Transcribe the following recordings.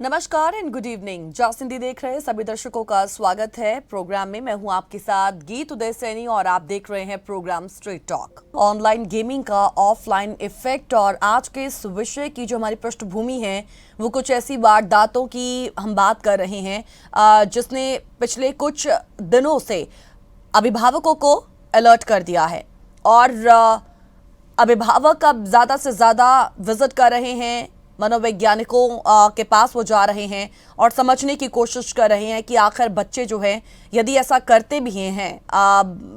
नमस्कार and good evening. जासिंदी देख रहे सभी दर्शकों का स्वागत है प्रोग्राम में। मैं हूं आपके साथ गीत उदय सैनी और आप देख रहे हैं programme street talk. Online gaming का ऑफलाइन इफेक्ट और आज के इस विषय की जो हमारी पृष्ठभूमि है वो कुछ ऐसी वारदातों की हम बात कर रहे हैं जिसने पिछले कुछ दिनों से अभिभावकों को अलर्ट कर दिया है और अभिभावक अब ज़्यादा से ज़्यादा विजिट कर रहे हैं, मनोवैज्ञानिकों के पास वो जा रहे हैं और समझने की कोशिश कर रहे हैं कि आखिर बच्चे जो हैं यदि ऐसा करते भी हैं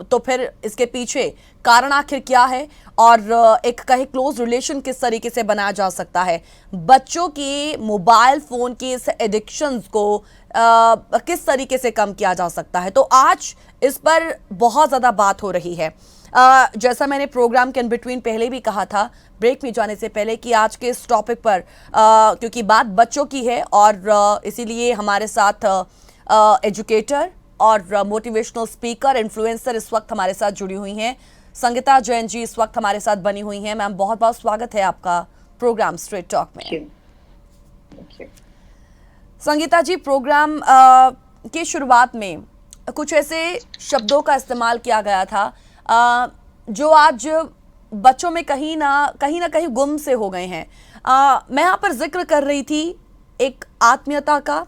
तो फिर इसके पीछे कारण आखिर क्या है और एक कहे क्लोज रिलेशन किस तरीके से बनाया जा सकता है। बच्चों की मोबाइल फ़ोन की इस एडिक्शंस को किस तरीके से कम किया जा सकता है, तो आज इस पर बहुत ज़्यादा बात हो रही है। जैसा मैंने प्रोग्राम के इन बिटवीन पहले भी कहा था ब्रेक में जाने से पहले कि आज के इस टॉपिक पर क्योंकि बात बच्चों की है और इसीलिए हमारे साथ एजुकेटर और मोटिवेशनल स्पीकर इन्फ्लुएंसर इस वक्त हमारे साथ जुड़ी हुई हैं। संगीता जैन जी इस वक्त हमारे साथ बनी हुई हैं। मैम, बहुत बहुत स्वागत है आपका प्रोग्राम स्ट्रीट टॉक में। संगीता जी, प्रोग्राम की शुरुआत में कुछ ऐसे शब्दों का इस्तेमाल किया गया था जो आज बच्चों में कहीं ना कहीं गुम से हो गए हैं। मैं यहाँ पर जिक्र कर रही थी एक आत्मीयता का,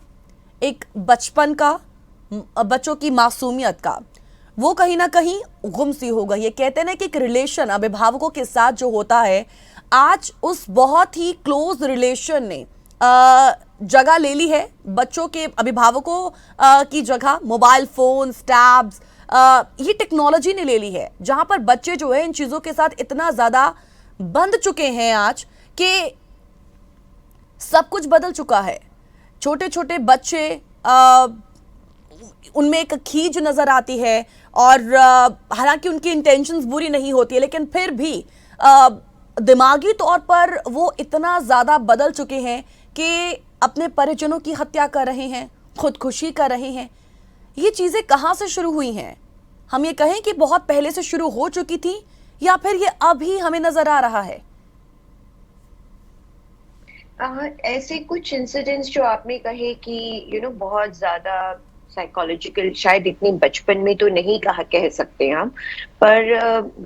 एक बचपन का, बच्चों की मासूमियत का, वो कहीं ना कहीं गुम सी हो गई है। कहते हैं ना कि एक रिलेशन अभिभावकों के साथ जो होता है, आज उस बहुत ही क्लोज रिलेशन ने जगह ले ली है। बच्चों के अभिभावकों की जगह मोबाइल फोन, टैब्स, ये टेक्नोलॉजी ने ले ली है, जहां पर बच्चे जो है इन चीजों के साथ इतना ज्यादा बंध चुके हैं आज कि सब कुछ बदल चुका है। छोटे छोटे बच्चे उनमें एक खींच नजर आती है और हालांकि उनकी इंटेंशंस बुरी नहीं होती है, लेकिन फिर भी दिमागी तौर पर वो इतना ज्यादा बदल चुके हैं कि अपने परिजनों की हत्या कर रहे हैं, खुदकुशी कर रहे हैं। ये चीजें कहां से शुरू हुई हैं? हम ये कहें कि बहुत पहले से शुरू हो चुकी थी या फिर ये अभी हमें नजर आ रहा है? ऐसे कुछ इंसिडेंट्स जो आपने कहे कि बहुत ज्यादा साइकोलॉजिकल, शायद इतनी बचपन में तो नहीं कह सकते हम, पर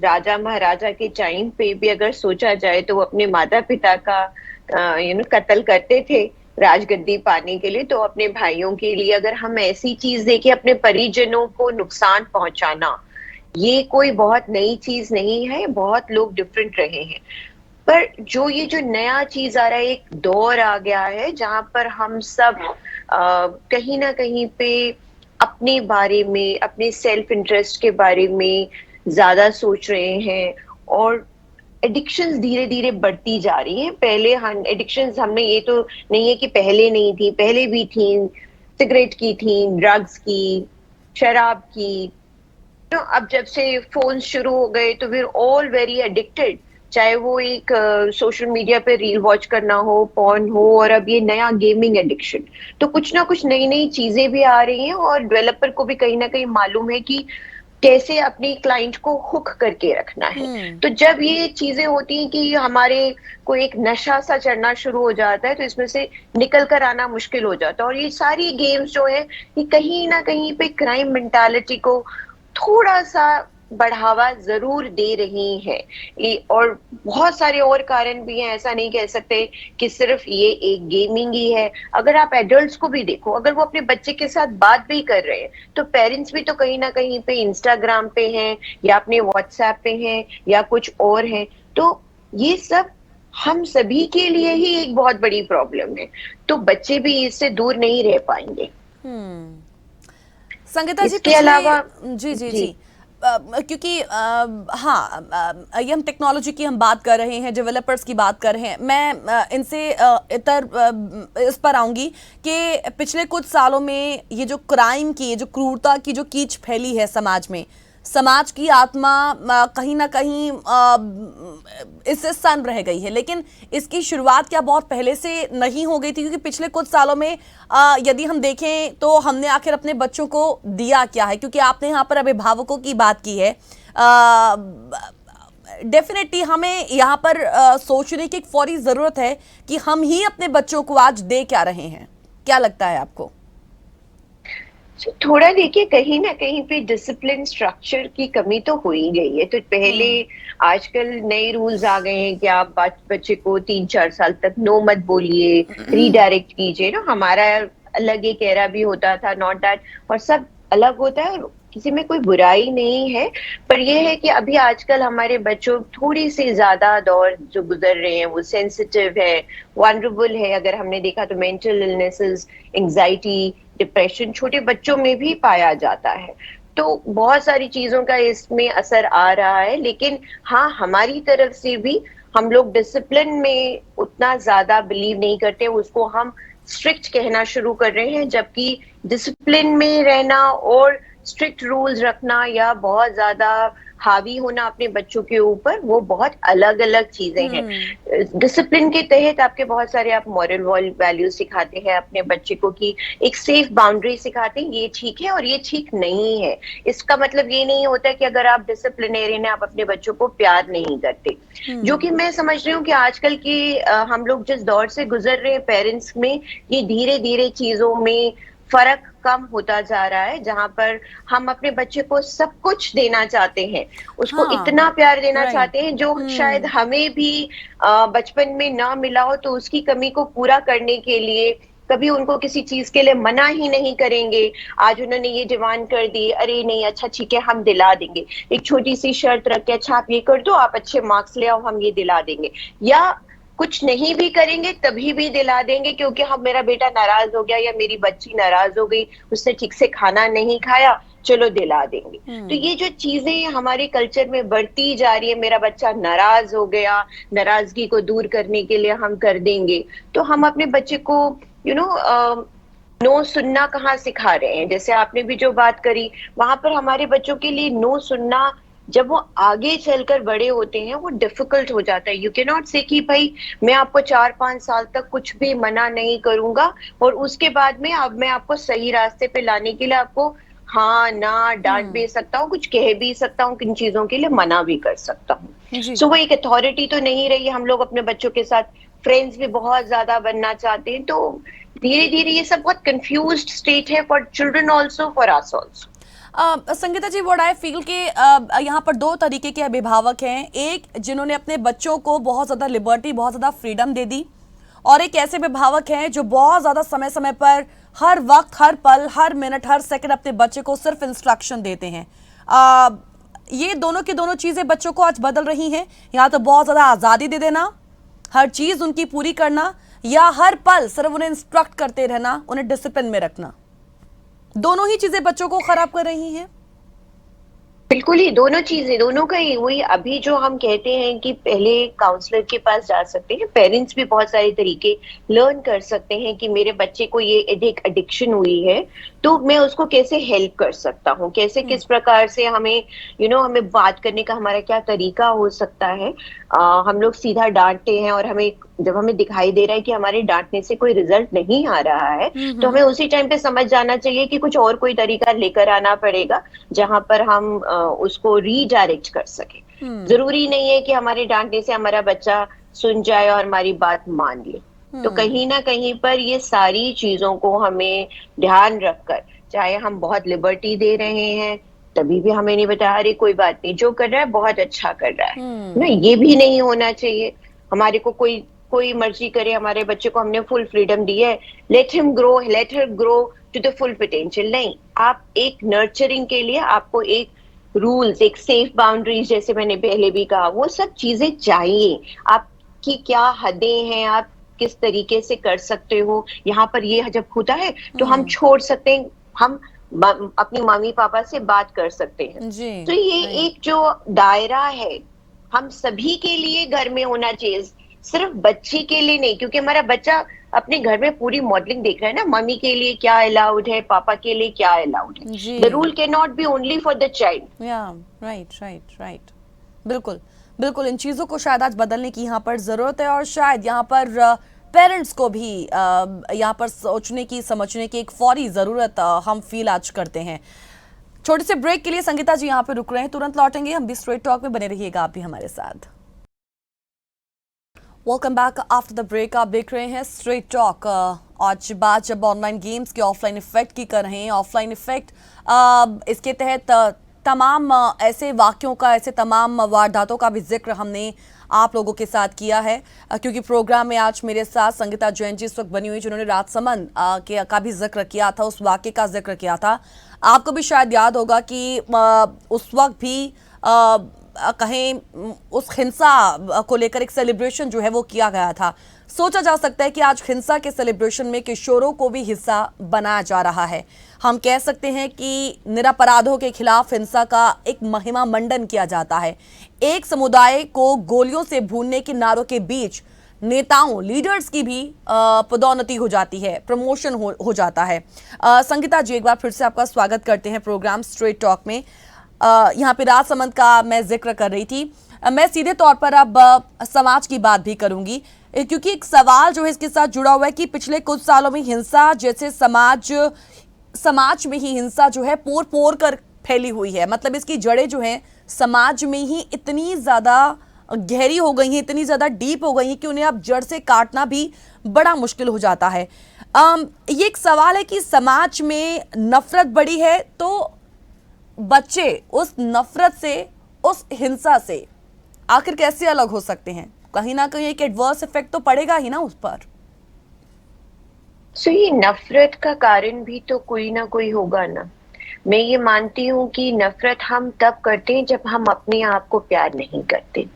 राजा महाराजा के टाइम पे भी अगर सोचा जाए तो वो अपने माता पिता का कत्ल करते थे राजगद्दी पाने के लिए। तो अपने भाइयों के लिए अगर हम ऐसी चीज देखें, अपने परिजनों को नुकसान पहुंचाना, ये कोई बहुत नई चीज नहीं है। बहुत लोग डिफरेंट रहे हैं, पर जो नया चीज आ रहा है, एक दौर आ गया है जहां पर हम सब कहीं ना कहीं पे अपने बारे में, अपने सेल्फ इंटरेस्ट के बारे में ज्यादा सोच रहे हैं और एडिक्शंस धीरे धीरे बढ़ती जा रही हैं। पहले हम एडिक्शंस, हमने ये तो नहीं है कि पहले नहीं थी, पहले भी थी। सिगरेट की थी, ड्रग्स की, शराब की। तो अब जब से फोन शुरू हो गए तो we're ऑल वेरी एडिक्टेड, चाहे वो एक सोशल मीडिया पे रील वॉच करना हो, पॉर्न हो, और अब ये नया गेमिंग एडिक्शन। तो कुछ ना कुछ नई नई चीजें भी आ रही हैं और डेवलपर को भी कहीं ना कहीं मालूम है कि कैसे अपने क्लाइंट को हुक करके रखना है। तो जब ये चीजें होती हैं कि हमारे को एक नशा सा चढ़ना शुरू हो जाता है, तो इसमें से निकल कर आना मुश्किल हो जाता है। और ये सारी गेम्स जो है, ये कहीं ना कहीं पे क्राइम मेंटालिटी को थोड़ा सा बढ़ावा जरूर दे रही है। और बहुत सारे और कारण भी हैं, ऐसा नहीं कह सकते कि सिर्फ ये एक गेमिंग ही है। अगर आप एडल्ट्स को भी देखो, अगर वो अपने बच्चे के साथ बात भी कर रहे हैं, तो पेरेंट्स भी तो कहीं ना कहीं पे इंस्टाग्राम पे हैं या अपने व्हाट्सएप पे हैं या कुछ और हैं। तो ये सब हम सभी के लिए ही एक बहुत बड़ी प्रॉब्लम है, तो बच्चे भी इससे दूर नहीं रह पाएंगे। संगीता जी, इसके अलावा जी जी जी, क्योंकि ये हम टेक्नोलॉजी की हम बात कर रहे हैं, डेवलपर्स की बात कर रहे हैं। मैं इनसे इस पर आऊंगी कि पिछले कुछ सालों में ये जो क्राइम की, ये जो क्रूरता की जो कीच फैली है समाज में, समाज की आत्मा कहीं ना कहीं इससे सन रह गई है। लेकिन इसकी शुरुआत क्या बहुत पहले से नहीं हो गई थी? क्योंकि पिछले कुछ सालों में यदि हम देखें तो हमने आखिर अपने बच्चों को दिया क्या है? क्योंकि आपने यहाँ पर अभिभावकों की बात की है, डेफिनेटली हमें यहाँ पर सोचने की एक फौरी जरूरत है कि हम ही अपने बच्चों को आज दे क्या रहे हैं। क्या लगता है आपको? थोड़ा देखिए, कहीं ना कहीं पे डिसिप्लिन स्ट्रक्चर की कमी तो हो ही गई है। तो पहले, आजकल नए रूल्स आ गए हैं कि आप बच्चे को 3-4 साल तक नो मत बोलिए, रीडायरेक्ट कीजिए ना। हमारा अलग एक एरा भी होता था, नॉट दैट, और सब अलग होता है, और किसी में कोई बुराई नहीं है। पर यह है कि अभी आजकल हमारे बच्चों थोड़ी सी ज्यादा दौर जो गुजर रहे हैं वो सेंसिटिव है, वनरेबल है। अगर हमने देखा तो मेंटल इलनेसेस, एंजाइटी, डिप्रेशन छोटे बच्चों में भी पाया जाता है। तो बहुत सारी चीजों का इसमें असर आ रहा है। लेकिन हाँ, हमारी तरफ से भी हम लोग डिसिप्लिन में उतना ज्यादा बिलीव नहीं करते, उसको हम स्ट्रिक्ट कहना शुरू कर रहे हैं। जबकि डिसिप्लिन में रहना और स्ट्रिक्ट रूल्स रखना या बहुत ज्यादा हावी होना अपने बच्चों के ऊपर, वो बहुत अलग अलग चीजें हैं। डिसिप्लिन के तहत आपके बहुत सारे आप मॉरल वैल्यूज सिखाते हैं अपने बच्चे को, कि एक सेफ बाउंड्री सिखाते हैं, ये ठीक है और ये ठीक नहीं है। इसका मतलब ये नहीं होता कि अगर आप डिसिप्लिनेरियन है आप अपने बच्चों को प्यार नहीं करते। जो कि मैं समझ रही हूँ कि आजकल के हम लोग जिस दौर से गुजर रहे हैं पेरेंट्स में, ये धीरे धीरे चीजों में फर्क कम होता जा रहा है। जहां पर हम अपने बच्चे को सब कुछ देना चाहते हैं, उसको हाँ, इतना प्यार देना राइट। चाहते हैं जो शायद हमें भी बचपन में ना मिला हो। तो उसकी कमी को पूरा करने के लिए कभी उनको किसी चीज के लिए मना ही नहीं करेंगे। आज उन्होंने ये डिमांड कर दी, अरे नहीं, अच्छा ठीक है हम दिला देंगे। एक छोटी सी शर्त रख के, अच्छा आप ये कर दो, आप अच्छे मार्क्स ले आओ, हम ये दिला देंगे। या कुछ नहीं भी करेंगे तभी भी दिला देंगे, क्योंकि हम, मेरा बेटा नाराज हो गया या मेरी बच्ची नाराज हो गई, उसने ठीक से खाना नहीं खाया, चलो दिला देंगे। तो ये जो चीजें हमारे कल्चर में बढ़ती जा रही है, मेरा बच्चा नाराज हो गया, नाराजगी को दूर करने के लिए हम कर देंगे। तो हम अपने बच्चे को नो सुनना कहाँ सिखा रहे हैं? जैसे आपने भी जो बात करी, वहां पर हमारे बच्चों के लिए नो सुनना जब वो आगे चलकर बड़े होते हैं वो डिफिकल्ट हो जाता है। यू कैन नॉट से कि भाई मैं आपको 4-5 साल तक कुछ भी मना नहीं करूंगा और उसके बाद में अब मैं आपको सही रास्ते पे लाने के लिए आपको हाँ ना डांट भी सकता हूँ, कुछ कह भी सकता हूँ, किन चीजों के लिए मना भी कर सकता हूँ। जी। सो वो एक अथॉरिटी तो नहीं रही। हम लोग अपने बच्चों के साथ फ्रेंड्स भी बहुत ज्यादा बनना चाहते हैं। तो धीरे धीरे ये सब बहुत कंफ्यूज्ड स्टेट है, for children also, for us also. Sangeeta ji, what I feel कि यहाँ पर दो तरीके के अभिभावक हैं। एक जिन्होंने अपने बच्चों को बहुत ज़्यादा लिबर्टी, बहुत ज़्यादा फ्रीडम दे दी, और एक ऐसे अभिभावक हैं जो बहुत ज़्यादा समय समय पर, हर वक्त, हर पल, हर मिनट, हर सेकंड अपने बच्चे को सिर्फ इंस्ट्रक्शन देते हैं। ये दोनों की दोनों चीज़ें बच्चों को आज बदल रही हैं। या तो बहुत ज़्यादा आज़ादी दे देना, हर चीज़ उनकी पूरी करना, या हर पल सिर्फ उन्हें इंस्ट्रक्ट करते रहना, उन्हें डिसिप्लिन में रखना। दोनों ही चीजें बच्चों को खराब कर रही हैं। बिल्कुल ही, दोनों चीजें, दोनों का ही वही। अभी जो हम कहते हैं कि पहले काउंसलर के पास जा सकते हैं, पेरेंट्स भी बहुत सारे तरीके लर्न कर सकते हैं कि मेरे बच्चे को ये एक एडिक्शन हुई है तो मैं उसको कैसे हेल्प कर सकता हूँ, कैसे किस प्रकार से हमें हमें बात करने का हमारा क्या तरीका हो सकता है। हम लोग सीधा डांटते हैं और हमें, जब हमें दिखाई दे रहा है कि हमारे डांटने से कोई रिजल्ट नहीं आ रहा है, तो हमें उसी टाइम पे समझ जाना चाहिए कि कुछ और कोई तरीका लेकर आना पड़ेगा जहां पर हम उसको रीडायरेक्ट कर सके। जरूरी नहीं है कि हमारे डांटने से हमारा बच्चा सुन जाए और हमारी बात मान ले। तो कहीं ना कहीं पर ये सारी चीजों को हमें ध्यान रखकर, चाहे हम बहुत लिबर्टी दे रहे हैं तभी भी हमें नहीं बताया, अरे कोई बात नहीं, जो कर रहा है बहुत अच्छा कर रहा है ना, ये भी नहीं होना चाहिए। हमारे को कोई मर्जी करे, हमारे बच्चे को हमने फुल फ्रीडम दी है, let him grow, let her grow to the full potential. नहीं, आप एक नर्चरिंग के लिए आपको एक रूल्स, एक सेफ बाउंड्रीज, जैसे मैंने पहले भी कहा, वो सब चीजें चाहिए। आपकी क्या हदें हैं, आप किस तरीके से कर सकते हो, यहाँ पर ये जब होता है तो हम छोड़ सकते हैं, हम अपनी मम्मी पापा से बात कर सकते हैं। जी, तो ये एक जो दायरा है हम सभी के लिए घर में होना चाहिए, सिर्फ बच्चे के लिए नहीं। क्योंकि हमारा बच्चा अपने घर में पूरी मॉडलिंग देख रहा है ना, मम्मी के लिए क्या अलाउड है, पापा के लिए क्या अलाउड है। जी। The rule can not be only for the child. Yeah right, right, right. बिल्कुल, बिल्कुल, इन चीज़ों को शायद आज बदलने की यहाँ पर ज़रूरत है, और शायद यहाँ पर पेरेंट्स को भी यहाँ पर सोचने की, समझने की एक फौरी ज़रूरत हम फील आज करते हैं। छोटे से ब्रेक के लिए संगीता जी यहाँ पे रुक रहे हैं, तुरंत लौटेंगे हम भी स्ट्रेट टॉक में, बने रहिएगा आप भी हमारे साथ। Welcome back after the break. आप देख रहे हैं स्ट्रेट टॉक। आज बात जब ऑनलाइन गेम्स के ऑफलाइन इफेक्ट की कर रहे हैं, ऑफलाइन इफेक्ट इसके तहत तमाम ऐसे वाक्यों का, ऐसे तमाम वारदातों का भी जिक्र हमने आप लोगों के साथ किया है, क्योंकि प्रोग्राम में आज मेरे साथ संगीता जैन जी इस वक्त बनी हुई, जिन्होंने राजसमंद का भी जिक्र किया था, उस वाक्य का जिक्र किया था। आपको भी शायद याद होगा कि उस वक्त भी कहें उस हिंसा को लेकर एक सेलिब्रेशन जो है वो किया गया था। सोचा जा सकता है कि आज हिंसा के सेलिब्रेशन में किशोरों को भी हिस्सा बनाया जा रहा है। हम कह सकते हैं कि निरपराधों के खिलाफ हिंसा का एक महिमा मंडन किया जाता है। एक समुदाय को गोलियों से भूनने के नारों के बीच नेताओं, लीडर्स की भी पदोन्नति हो जाती है, प्रमोशन हो जाता है। संगीता जी, एक बार फिर से आपका स्वागत करते हैं प्रोग्राम स्ट्रेट टॉक में। यहाँ पे राजसमंद का मैं जिक्र कर रही थी। मैं सीधे तौर पर अब समाज की बात भी करूंगी, क्योंकि एक सवाल जो है इसके साथ जुड़ा हुआ है कि पिछले कुछ सालों में हिंसा जैसे समाज में ही हिंसा जो है पोर पोर कर फैली हुई है। मतलब इसकी जड़ें जो हैं समाज में ही इतनी ज़्यादा गहरी हो गई हैं, इतनी ज़्यादा डीप हो गई हैं कि उन्हें अब जड़ से काटना भी बड़ा मुश्किल हो जाता है। ये एक सवाल है कि समाज में नफरत बढ़ी है तो बच्चे उस नफरत से, उस हिंसा से आखिर कैसे अलग हो सकते हैं? कहीं ना कहीं एक एडवर्स इफेक्ट तो पड़ेगा ही ना उस पर। ये नफरत का कारण भी तो कोई ना कोई होगा ना। मैं ये मानती हूँ कि नफरत हम तब करते हैं जब हम अपने आप को प्यार नहीं करते,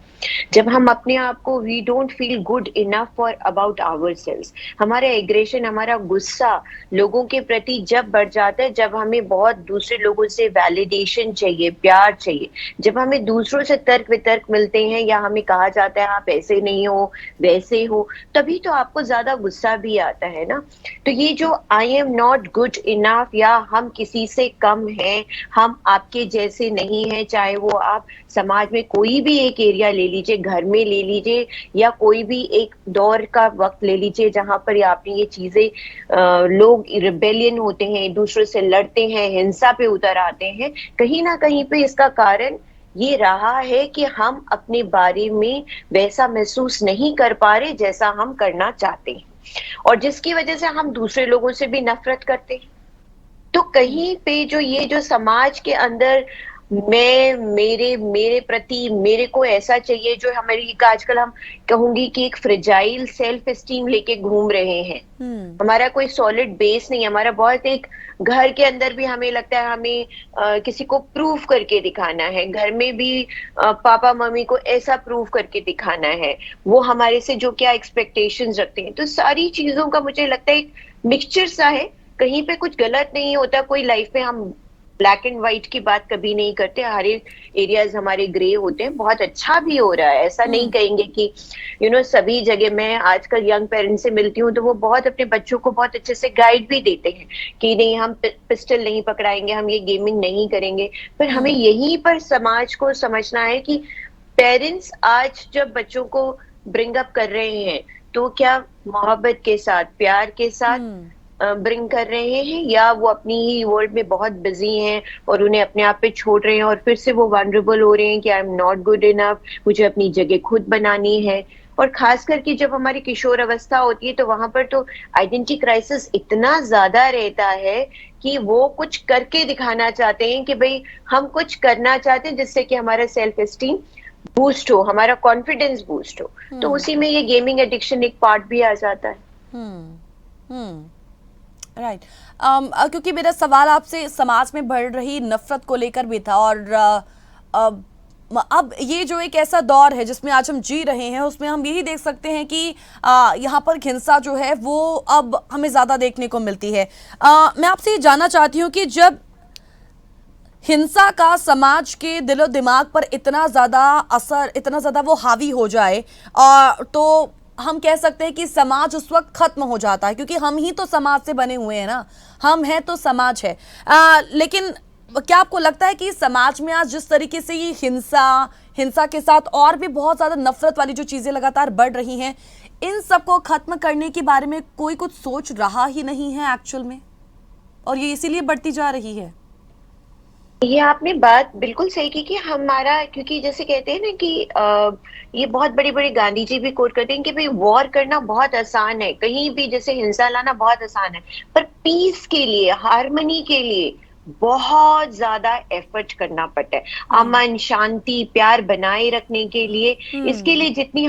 जब हम अपने आप को we don't feel good enough for about ourselves. हमारा एग्रेशन, हमारा गुस्सा लोगों के प्रति जब बढ़ जाता है, जब हमें बहुत दूसरे लोगों से वैलिडेशन चाहिए, प्यार चाहिए, जब हमें दूसरों से तर्क वितर्क मिलते हैं या हमें कहा जाता है आप ऐसे नहीं हो वैसे हो, तभी तो आपको ज्यादा गुस्सा भी आता है ना। तो ये जो I am not good enough या हम किसी से कम हैं, हम आपके जैसे नहीं हैं, चाहे वो आप समाज में कोई भी एक एरिया ले लीजिए, घर में ले लीजिए या कोई भी एक दौर का वक्त ले लीजिए जहां पर आपने ये चीजें लोग रिबेलियन होते हैं, दूसरों से लड़ते हैं, हिंसा पे उतर आते हैं। कहीं ना कहीं पे इसका कारण ये रहा है कि हम अपने बारे में वैसा महसूस नहीं कर पा रहे जैसा हम करना चाहते हैं, और जिसकी वजह से हम दूसरे लोगों से भी नफरत करते हैं। तो कहीं पे जो समाज के अंदर मेरे प्रति मेरे को ऐसा चाहिए, जो हमारी आजकल हम कहूंगी कि एक फ्रेजाइल सेल्फ एस्टीम लेके घूम रहे हैं। हमारा कोई सॉलिड बेस नहीं, हमारा बहुत एक घर के अंदर भी हमें लगता है हमें किसी को प्रूव करके दिखाना है, घर में भी पापा मम्मी को ऐसा प्रूव करके दिखाना है, वो हमारे से जो क्या एक्सपेक्टेशंस रखते हैं। तो सारी चीजों का मुझे लगता है एक मिक्सचर सा है। कहीं पे कुछ गलत नहीं होता, कोई लाइफ में हम ब्लैक एंड व्हाइट की बात कभी नहीं करते, हर एक एरियाज हमारे ग्रे होते हैं। बहुत अच्छा भी हो रहा है, ऐसा नहीं कहेंगे कि सभी जगह। मैं आजकल यंग पेरेंट्स से मिलती हूँ तो वो बहुत अपने बच्चों को बहुत अच्छे से गाइड भी देते हैं कि नहीं, हम पिस्टल नहीं पकड़ाएंगे, हम ये गेमिंग नहीं करेंगे। पर हमें यहीं पर समाज को समझना है कि पेरेंट्स आज जब बच्चों को ब्रिंग अप कर रहे हैं तो क्या मोहब्बत के साथ, प्यार के साथ ब्रिंग कर रहे हैं, या वो अपनी ही वर्ल्ड में बहुत बिजी हैं और उन्हें अपने आप पे छोड़ रहे हैं और फिर से वो वनरेबल हो रहे हैं कि I am not good enough, मुझे अपनी जगह खुद बनानी है। और खास करके जब हमारी किशोर अवस्था होती है तो वहां पर तो आइडेंटिटी क्राइसिस इतना ज्यादा रहता है कि वो कुछ करके दिखाना चाहते हैं कि भाई हम कुछ करना चाहते हैं जिससे कि हमारा सेल्फ एस्टीम बूस्ट हो, हमारा कॉन्फिडेंस बूस्ट हो। तो उसी में ये गेमिंग एडिक्शन एक पार्ट भी आ जाता है। राइट। क्योंकि मेरा सवाल आपसे समाज में बढ़ रही नफरत को लेकर भी था, और अब ये जो एक ऐसा दौर है जिसमें आज हम जी रहे हैं, उसमें हम यही देख सकते हैं कि यहाँ पर हिंसा जो है वो अब हमें ज़्यादा देखने को मिलती है। मैं आपसे ये जानना चाहती हूँ कि जब हिंसा का समाज के दिलो दिमाग पर इतना ज़्यादा असर, इतना ज़्यादा वो हावी हो जाए, तो हम कह सकते हैं कि समाज उस वक्त खत्म हो जाता है, क्योंकि हम ही तो समाज से बने हुए हैं ना, हम हैं तो समाज है। लेकिन क्या आपको लगता है कि समाज में आज जिस तरीके से ये हिंसा के साथ और भी बहुत ज़्यादा नफरत वाली जो चीज़ें लगातार बढ़ रही हैं, इन सबको खत्म करने के बारे में कोई कुछ सोच रहा ही नहीं है एक्चुअल में, और ये इसीलिए बढ़ती जा रही है? ये आपने बात बिल्कुल सही की कि हमारा, क्योंकि जैसे कहते हैं ना कि ये बहुत बड़ी बड़ी गांधी जी भी कोट करते हैं कि भाई वॉर करना बहुत आसान है, कहीं भी जैसे हिंसा लाना बहुत आसान है, पर पीस के लिए, हार्मनी के लिए बहुत ज्यादा एफर्ट करना पड़ता है। हम्म। अमन, शांति, प्यार बनाए रखने के लिए, इसके हम्म। लिए जितनी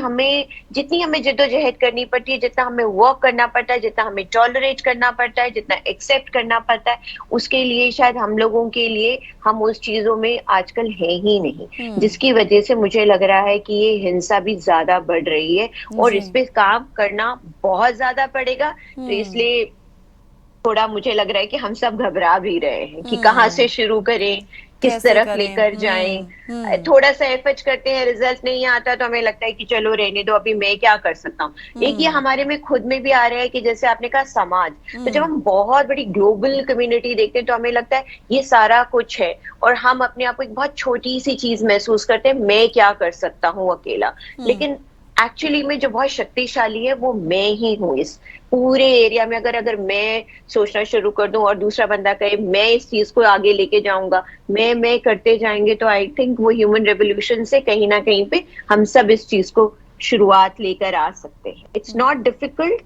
हमें जद्दोजहद करनी पड़ती है, जितना हमें वर्क करना पड़ता है, जितना हमें टॉलरेट करना पड़ता है, जितना एक्सेप्ट करना पड़ता है, उसके लिए शायद हम लोगों के लिए, हम उस चीजों में आजकल है ही नहीं, हम्म। जिसकी वजह से मुझे लग रहा है कि ये हिंसा भी ज्यादा बढ़ रही है और जी। इस पे काम करना बहुत ज्यादा पड़ेगा। तो हम्म। इसलिए थोड़ा मुझे लग रहा है कि हम सब घबरा भी रहे हैं कि कहाँ से हम्म। शुरू करें, किस कैसे तरफ करें? लेकर जाएं। हम्म। थोड़ा सा एफर्ट करते हैं, रिजल्ट नहीं आता तो हमें लगता है कि चलो रहने दो, अभी मैं क्या कर सकता हूँ। एक ये हम्म। हमारे में खुद में भी आ रहा है कि जैसे आपने कहा समाज, तो जब हम्म। हम बहुत बड़ी ग्लोबल कम्युनिटी देखते हैं तो हमें लगता है ये सारा कुछ है, और हम अपने आप को एक बहुत छोटी सी चीज महसूस करते हैं, मैं क्या कर सकता हूँ अकेला। हम्म। लेकिन एक्चुअली में जो बहुत शक्तिशाली है वो मैं ही हूँ इस पूरे एरिया में। अगर अगर मैं सोचना शुरू कर दूं और दूसरा बंदा कहे मैं इस चीज को आगे लेके जाऊंगा, मैं करते जाएंगे, तो आई थिंक वो ह्यूमन रेवोल्यूशन से कहीं ना कहीं पे हम सब इस चीज को शुरुआत लेकर आ सकते हैं। इट्स नॉट डिफिकल्ट,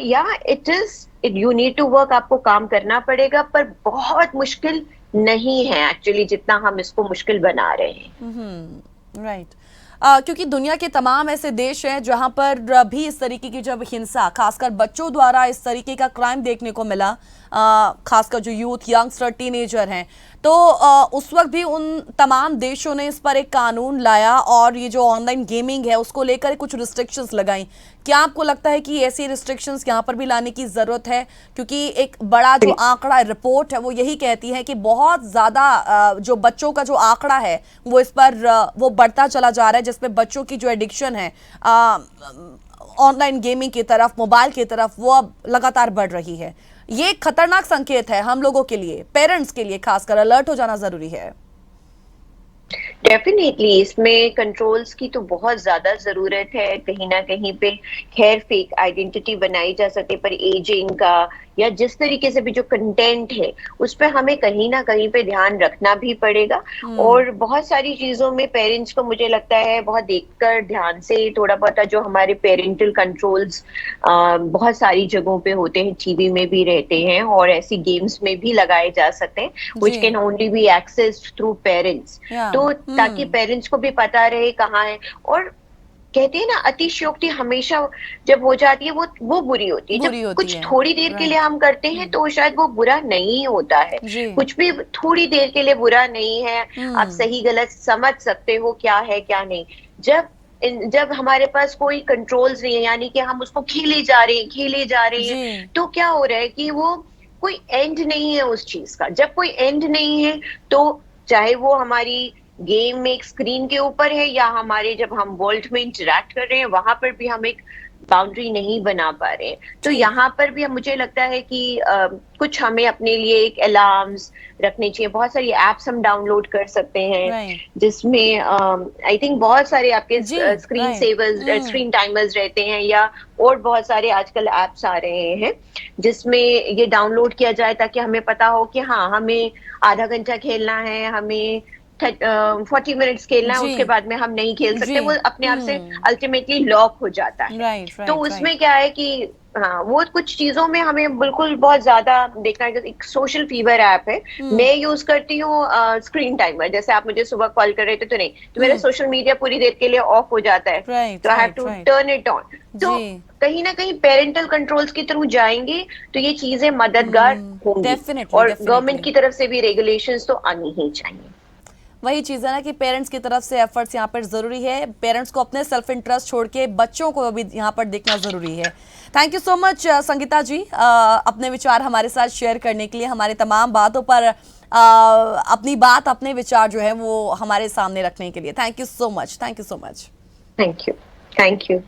या it is, you need to work, आपको काम करना पड़ेगा, पर बहुत मुश्किल नहीं है एक्चुअली जितना हम इसको मुश्किल बना रहे हैं। राइट। क्योंकि दुनिया के तमाम ऐसे देश हैं जहां पर भी इस तरीके की जब हिंसा, खासकर बच्चों द्वारा इस तरीके का क्राइम देखने को मिला, खासकर जो यूथ, यंगस्टर, टीनेजर हैं, तो उस वक्त भी उन तमाम देशों ने इस पर एक कानून लाया और ये जो ऑनलाइन गेमिंग है उसको लेकर कुछ रिस्ट्रिक्शंस लगाई। क्या आपको लगता है कि ऐसी रिस्ट्रिक्शंस यहाँ पर भी लाने की ज़रूरत है? क्योंकि एक बड़ा जो आंकड़ा रिपोर्ट है वो यही कहती है कि बहुत ज़्यादा जो बच्चों का जो आंकड़ा है वो इस पर वो बढ़ता चला जा रहा है, जिसमें बच्चों की जो एडिक्शन है ऑनलाइन गेमिंग की तरफ, मोबाइल की तरफ, वो अब लगातार बढ़ रही है। ये एक खतरनाक संकेत है हम लोगों के लिए, पेरेंट्स के लिए खासकर अलर्ट हो जाना जरूरी है। डेफिनेटली इसमें कंट्रोल्स की तो बहुत ज्यादा जरूरत है। कहीं ना कहीं पे खैर फेक आइडेंटिटी बनाई जा सकती, पर एजिंग का या जिस तरीके से भी जो कंटेंट है उस पर हमें कहीं ना कहीं पे ध्यान रखना भी पड़ेगा। हम्म। और बहुत सारी चीजों में पेरेंट्स को मुझे लगता है बहुत देखकर ध्यान से, थोड़ा बहुत जो हमारे पेरेंटल कंट्रोल्स बहुत सारी जगहों पे होते हैं, टीवी में भी रहते हैं और ऐसी गेम्स में भी लगाए जा सकते हैं, जी। Which can only be accessed through parents. Yeah. तो ताकि पेरेंट्स को भी पता रहे कहाँ है। और कहते हैं ना, अतिशयोक्ति हमेशा जब हो जाती है वो बुरी होती है। जब बुरी होती कुछ है। थोड़ी देर के लिए राइट। हम करते हैं तो शायद वो बुरा नहीं होता है। जी। कुछ भी थोड़ी देर के लिए बुरा नहीं है। आप हम्म। सही गलत समझ सकते हो क्या है क्या नहीं। जब जब हमारे पास कोई कंट्रोल्स नहीं है, यानी कि हम उसको खेले जा रहे हैं, जी। तो क्या हो रहा है कि वो कोई एंड नहीं है उस चीज का। जब कोई एंड नहीं है तो चाहे वो हमारी गेम में एक स्क्रीन के ऊपर है या हमारे जब हम वर्ल्ड में इंटरेक्ट कर रहे हैं वहां पर भी हम एक बाउंड्री नहीं बना पा रहे हैं। तो ठीक। यहाँ पर भी मुझे लगता है कि कुछ हमें अपने लिए एक अलार्म्स रखने चाहिए। बहुत सारी एप्स हम डाउनलोड कर सकते हैं राइट। जिसमें आई थिंक बहुत सारे आपके जी। Screen right. Savers, screen timers रहते हैं, या और बहुत सारे आजकल एप्स आ रहे हैं जिसमें ये डाउनलोड किया जाए ताकि हमें पता हो कि हाँ हमें आधा घंटा खेलना है, हमें 40 मिनट्स खेलना है, जी। उसके बाद में हम नहीं खेल जी। सकते। वो अपने आप से हम्म। अल्टीमेटली लॉक हो जाता है। राइट। तो राइट। राइट। उसमें क्या है कि हाँ, वो कुछ चीजों में हमें बिल्कुल बहुत ज्यादा देखना है। जैसे एक सोशल फीवर ऐप है, हम्म। मैं यूज करती हूँ स्क्रीन टाइमर। जैसे आप मुझे सुबह कॉल कर रहे थे तो नहीं, तो मेरा हम्म। सोशल मीडिया पूरी देर के लिए ऑफ हो जाता है, राइट। तो I have right. To right. Turn it on. तो जी। कहीं ना कहीं पेरेंटल कंट्रोल्स के थ्रू जाएंगे तो ये चीजें मददगार होंगी, डेफिनेटली। और गवर्नमेंट डेफिनेटली। की तरफ से भी रेगुलेशंस तो आनी ही चाहिए। वही चीज़ है ना कि पेरेंट्स की तरफ से एफर्ट्स यहाँ पर ज़रूरी है। पेरेंट्स को अपने सेल्फ इंटरेस्ट छोड़ के बच्चों को भी यहाँ पर देखना ज़रूरी है। Thank you so much Sangeeta ji, अपने विचार हमारे साथ शेयर करने के लिए, हमारे तमाम बातों पर अपनी बात, अपने विचार जो है वो हमारे सामने रखने के लिए। Thank you so much. Thank you so much. Thank you. Thank you.